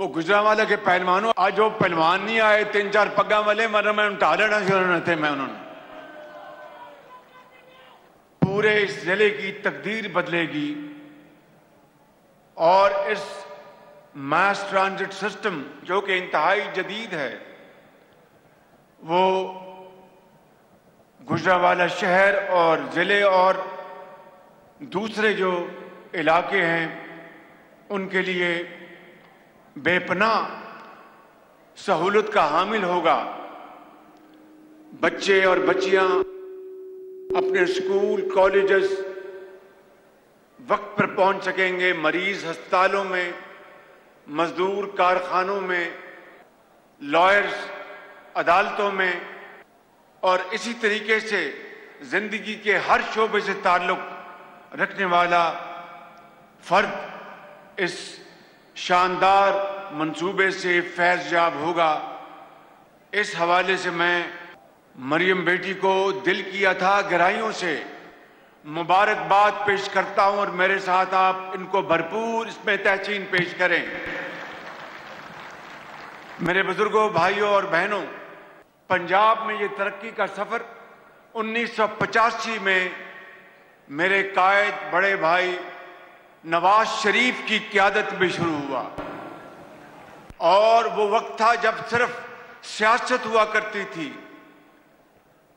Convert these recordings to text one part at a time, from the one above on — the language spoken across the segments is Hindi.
वो गुजरांवाला के पहलवानों आज जो पहलवान नहीं आए 3-4 पग्गा वाले मर मैं उन टालना शुरू थे मैं उन्होंने पूरे इस जिले की तकदीर बदलेगी और इस मास ट्रांजिट सिस्टम जो कि इंतहाई जदीद है वो गुजरांवाला शहर और जिले और दूसरे जो इलाके हैं उनके लिए बेपनाह सहूलत का हामिल होगा। बच्चे और बच्चियां अपने स्कूल कॉलेजेस वक्त पर पहुंच सकेंगे, मरीज अस्पतालों में, मजदूर कारखानों में, लॉयर्स अदालतों में और इसी तरीके से जिंदगी के हर शोबे से ताल्लुक रखने वाला फर्द इस शानदार मंसूबे से फैज़याब होगा। इस हवाले से मैं मरियम बेटी को दिल की अथाह गहराइयों से मुबारकबाद पेश करता हूं और मेरे साथ आप इनको भरपूर इसमें तहसीन पेश करें। मेरे बुजुर्गों, भाइयों और बहनों, पंजाब में ये तरक्की का सफर 1985 में मेरे कायद बड़े भाई नवाज शरीफ की क़यादत में शुरू हुआ और वो वक्त था जब सिर्फ सियासत हुआ करती थी।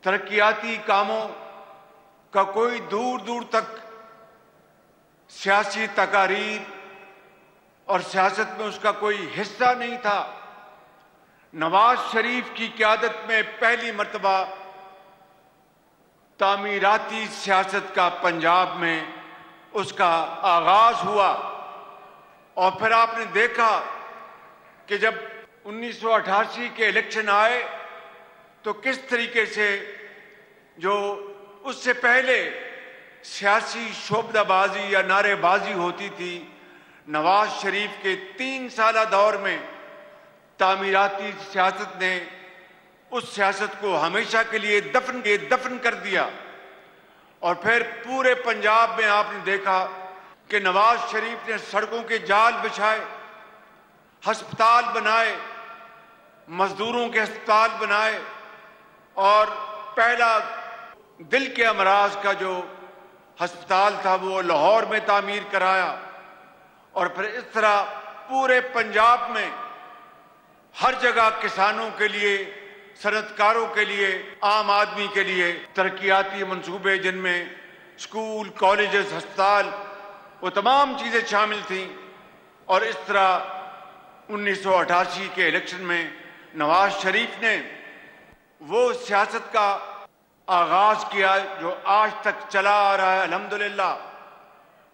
तरक्याती कामों का कोई दूर दूर तक सियासी तकारीर और सियासत में उसका कोई हिस्सा नहीं था। नवाज शरीफ की क़यादत में पहली मर्तबा तामीराती सियासत का पंजाब में उसका आगाज हुआ और फिर आपने देखा कि जब 1988 के इलेक्शन आए तो किस तरीके से जो उससे पहले सियासी शोबदाबाजी या नारेबाजी होती थी, नवाज शरीफ के 3 साला दौर में तामीराती सियासत ने उस सियासत को हमेशा के लिए दफन कर दिया। और फिर पूरे पंजाब में आपने देखा कि नवाज शरीफ ने सड़कों के जाल बिछाए, अस्पताल बनाए, मजदूरों के अस्पताल बनाए और पहला दिल के अमराज का जो अस्पताल था वो लाहौर में तामीर कराया। और फिर इस तरह पूरे पंजाब में हर जगह किसानों के लिए, सनतकारों के लिए, आम आदमी के लिए तरक्याती मंसूबे जिनमें स्कूल, कॉलेजेस, अस्पताल, वो तमाम चीज़ें शामिल थीं। और इस तरह 1988 के इलेक्शन में नवाज शरीफ ने वो सियासत का आगाज किया जो आज तक चला आ रहा है। अल्हम्दुलिल्लाह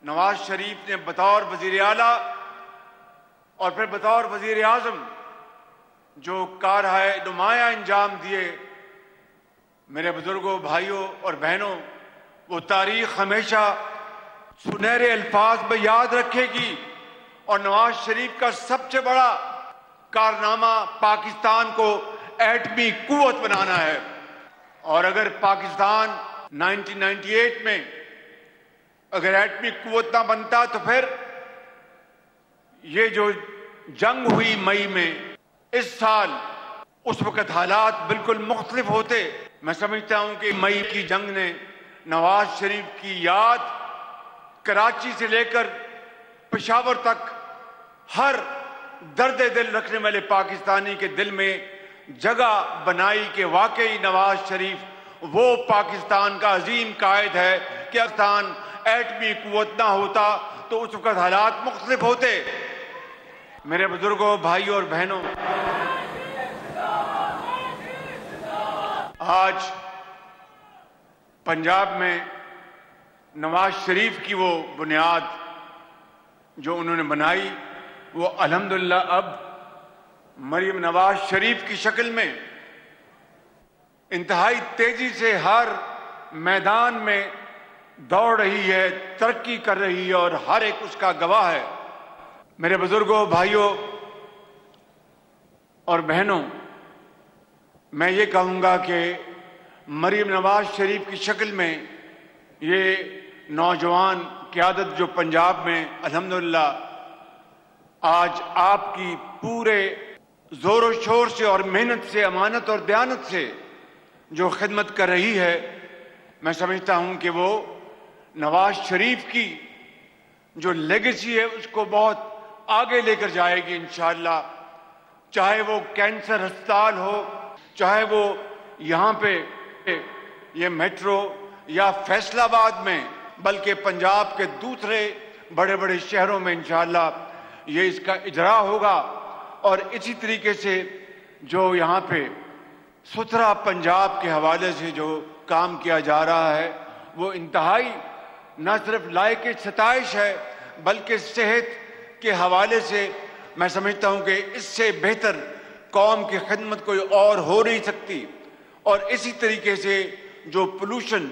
नवाज शरीफ ने बतौर वजीर आला और फिर बतौर वजीर आज़म जो कारहाय नुमाया अंजाम दिए, मेरे बुजुर्गों, भाइयों और बहनों, वो तारीख हमेशा सुनहरे अल्फाज में याद रखेगी। और नवाज शरीफ का सबसे बड़ा कारनामा पाकिस्तान को एटमी कुव्वत बनाना है। और अगर पाकिस्तान 1998 में अगर एटमी कुव्वत ना बनता तो फिर ये जो जंग हुई मई में इस साल, उस वक्त हालात बिल्कुल मुख्तलिफ होते। मैं समझता हूं कि मई की जंग ने नवाज शरीफ की याद कराची से लेकर पेशावर तक हर दर्द दिल रखने वाले पाकिस्तानी के दिल में जगह बनाई कि वाकई नवाज शरीफ वो पाकिस्तान का अजीम कायद है कि पाकिस्तान एटमी कुव्वत ना होता तो उस वक्त हालात मुख्तलिफ होते। मेरे बुजुर्गों, भाइयों और बहनों, आज पंजाब में नवाज शरीफ की वो बुनियाद जो उन्होंने बनाई वो अल्हम्दुलिल्लाह अब मरियम नवाज शरीफ की शक्ल में इंतहाई तेजी से हर मैदान में दौड़ रही है, तरक्की कर रही है और हर एक उसका गवाह है। मेरे बुजुर्गों, भाइयों और बहनों, मैं ये कहूँगा कि मरियम नवाज शरीफ की शक्ल में ये नौजवान क़यादत जो पंजाब में अल्हम्दुलिल्लाह आज आपकी पूरे जोरों शोर से और मेहनत से, अमानत और दयानत से जो खिदमत कर रही है, मैं समझता हूं कि वो नवाज शरीफ की जो लेगेसी है उसको बहुत आगे लेकर जाएगी इंशाअल्लाह। चाहे वो कैंसर अस्पताल हो, चाहे वो यहाँ पे ये मेट्रो या फैसलाबाद में, बल्कि पंजाब के दूसरे बड़े बड़े शहरों में इंशाअल्लाह ये इसका इजरा होगा। और इसी तरीके से जो यहाँ पे सुथरा पंजाब के हवाले से जो काम किया जा रहा है वो इंतहाई न सिर्फ लायक सताइश है, बल्कि सेहत के हवाले से मैं समझता हूँ कि इससे बेहतर कौम की खिदमत कोई और हो नहीं सकती। और इसी तरीके से जो पोल्यूशन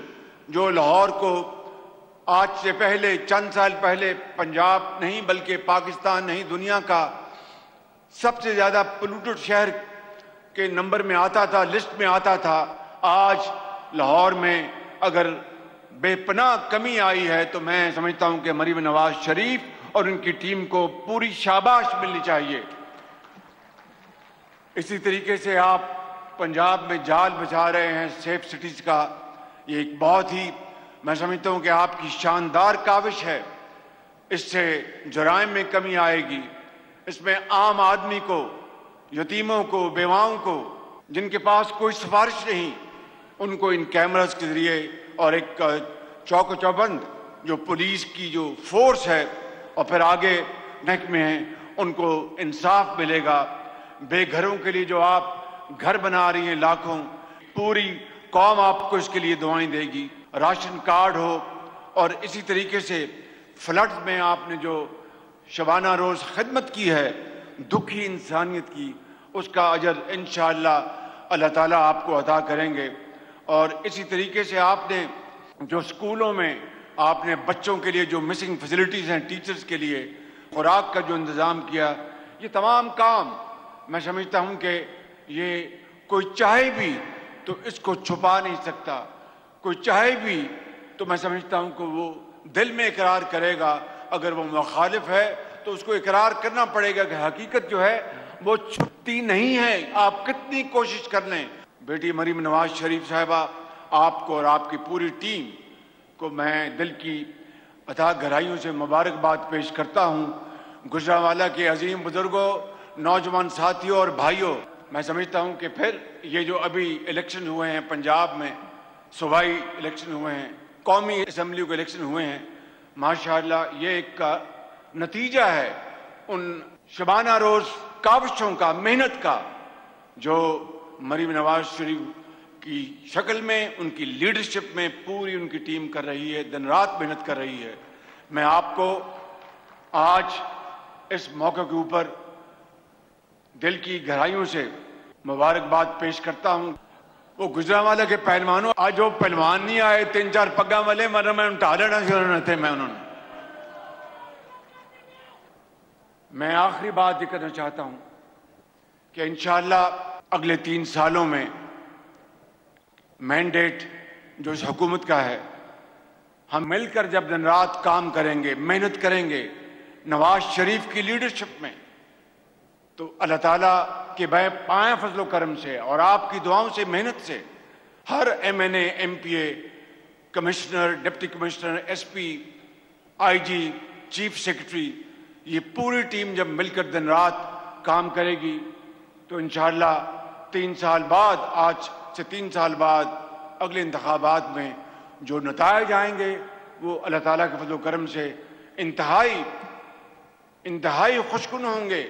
जो लाहौर को आज से पहले, चंद साल पहले पंजाब नहीं बल्कि पाकिस्तान नहीं दुनिया का सबसे ज्यादा पोल्यूटेड शहर के नंबर में आता था, लिस्ट में आता था, आज लाहौर में अगर बेपनाह कमी आई है तो मैं समझता हूं कि मरीम नवाज शरीफ और उनकी टीम को पूरी शाबाश मिलनी चाहिए। इसी तरीके से आप पंजाब में जाल बिछा रहे हैं सेफ सिटीज का, ये एक बहुत ही मैं समझता हूं कि आपकी शानदार काविश है। इससे जराइम में कमी आएगी, इसमें आम आदमी को, यतीमों को, बेवाओं को, जिनके पास कोई सिफारिश नहीं, उनको इन कैमरास के जरिए और एक चौक चौबंद जो पुलिस की जो फोर्स है और फिर आगे महकमे हैं, उनको इंसाफ मिलेगा। बेघरों के लिए जो आप घर बना रही हैं लाखों, पूरी कौम आपको इसके लिए दुआएं देगी। राशन कार्ड हो और इसी तरीके से फ्लड में आपने जो शबाना रोज खिदमत की है दुखी इंसानियत की, उसका अजर इंशाअल्लाह अल्लाह ताला आपको अता करेंगे। और इसी तरीके से आपने जो स्कूलों में आपने बच्चों के लिए जो मिसिंग फैसिलिटीज़ हैं, टीचर्स के लिए खुराक का जो इंतज़ाम किया, ये तमाम काम मैं समझता हूँ कि ये कोई चाहे भी तो इसको छुपा नहीं सकता। कोई चाहे भी तो मैं समझता हूँ कि वो दिल में इकरार करेगा। अगर वो मुखालिफ है तो उसको इकरार करना पड़ेगा कि हकीकत जो है वो छुपती नहीं है, आप कितनी कोशिश कर लें। बेटी मरीम नवाज शरीफ साहिबा, आपको और आपकी पूरी टीम को मैं दिल की अथाह गहराइयों से मुबारकबाद पेश करता हूँ। गुजरांवाला के अजीम बुजुर्गों, नौजवान साथियों और भाइयों, मैं समझता हूँ कि फिर ये जो अभी इलेक्शन हुए हैं पंजाब में, सूबाई इलेक्शन हुए हैं, कौमी असम्बली के इलेक्शन हुए हैं, माशाअल्लाह ये एक का नतीजा है उन शबाना रोज काविशों का, मेहनत का, जो मरीम नवाज शरीफ की शक्ल में, उनकी लीडरशिप में पूरी उनकी टीम कर रही है, दिन रात मेहनत कर रही है। मैं आपको आज इस मौके के ऊपर दिल की गहराइयों से मुबारकबाद पेश करता हूं। वो गुजरांवाला के पहलवानों, आज जो पहलवान नहीं आए, 3-4 पग्गा वाले मर मैं उठा लेना थे मैं उन्होंने। मैं आखिरी बात ये करना चाहता हूं कि इंशाअल्लाह अगले 3 सालों में मैंडेट जो इस हुकूमत का है, हम मिलकर जब दिन रात काम करेंगे, मेहनत करेंगे नवाज शरीफ की लीडरशिप में, तो अल्लाह ताला के पाया फजलो करम से और आपकी दुआओं से, मेहनत से हर MNA, MPA, commissioner, deputy commissioner, SP, IG, chief secretary, ये पूरी टीम जब मिलकर दिन रात काम करेगी तो इंशाअल्लाह 3 साल बाद, आज से 3 साल बाद अगले इंतखाबात में जो नतायज आएंगे वो अल्लाह ताला के फजलो करम से इंतहाई खुशकुन होंगे,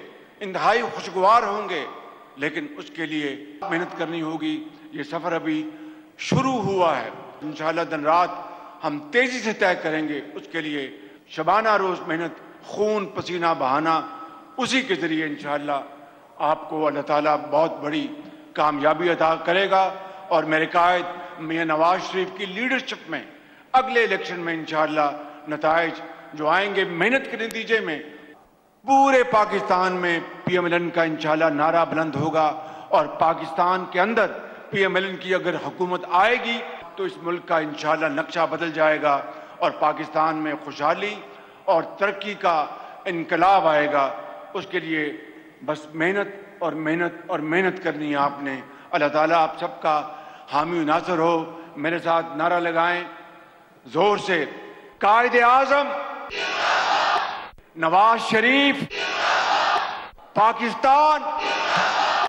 इंतहाई खुशगवार होंगे। लेकिन उसके लिए मेहनत करनी होगी। ये सफ़र अभी शुरू हुआ है। इंशाअल्लाह दिन रात हम तेज़ी से तय करेंगे। उसके लिए शबाना रोज़ मेहनत, खून पसीना बहाना, उसी के ज़रिए इंशाअल्लाह आपको अल्लाह ताला बहुत बड़ी कामयाबी अता करेगा। और मेरे कायद मियां नवाज शरीफ की लीडरशिप में अगले इलेक्शन में इंशाअल्लाह नताइज जो आएंगे मेहनत के नतीजे में, पूरे पाकिस्तान में PMLN का इंशाअल्लाह नारा बुलंद होगा। और पाकिस्तान के अंदर PMLN की अगर हुकूमत आएगी तो इस मुल्क का इंशाअल्लाह नक्शा बदल जाएगा और पाकिस्तान में खुशहाली और तरक्की का इनकलाब आएगा। उसके लिए बस मेहनत और मेहनत और मेहनत करनी है आपने। अल्लाह ताला आप सबका हामी नासर हो। मेरे साथ नारा लगाएं जोर से, कायदे आजम, नवाज शरीफ, पाकिस्तान।